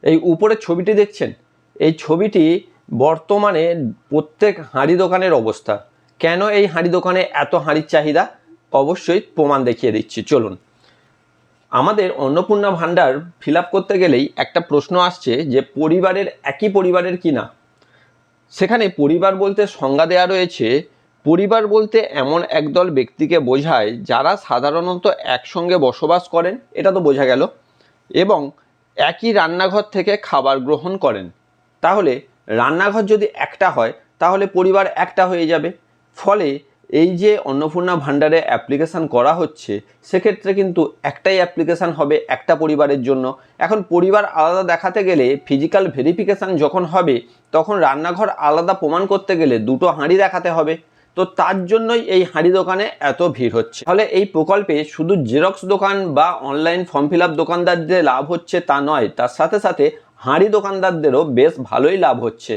এই উপরের ছবিটি দেখছেন, এই ছবিটি বর্তমানে প্রত্যেক হাঁড়ি দোকানের অবস্থা। কেন এই হাঁড়ি দোকানে এত হাঁড়ির চাহিদা, অবশ্যই প্রমাণ দেখিয়ে দিচ্ছি, চলুন। আমাদের অন্নপূর্ণা ভাণ্ডার ফিল আপ করতে গেলেই একটা প্রশ্ন আসছে যে পরিবারের, একই পরিবারের কি না। সেখানে পরিবার বলতে সংজ্ঞা দেওয়া রয়েছে, পরিবার বলতে এমন একদল ব্যক্তিকে বোঝায় যারা সাধারণত একসঙ্গে বসবাস করেন, এটা তো বোঝা গেল, এবং একই রান্নাঘর থেকে খাবার গ্রহণ করেন। তাহলে রান্নাঘর যদি একটা হয় তাহলে পরিবার একটা হয়ে যাবে। ফলে এই যে অন্নপূর্ণা ভাণ্ডারে অ্যাপ্লিকেশান করা হচ্ছে, সেক্ষেত্রে কিন্তু একটাই অ্যাপ্লিকেশান হবে একটা পরিবারের জন্য। এখন পরিবার আলাদা দেখাতে গেলে ফিজিক্যাল ভেরিফিকেশান যখন হবে, তখন রান্নাঘর আলাদা প্রমাণ করতে গেলে দুটো হাঁড়ি দেখাতে হবে। তো তার জন্যই এই হাঁড়ি দোকানে এত ভিড় হচ্ছে। ফলে এই প্রকল্পে শুধু জেরক্স দোকান বা অনলাইন ফর্ম ফিল আপ দোকানদারদের লাভ হচ্ছে তা নয়, তার সাথে সাথে হাঁড়ি দোকানদারদেরও বেশ ভালোই লাভ হচ্ছে।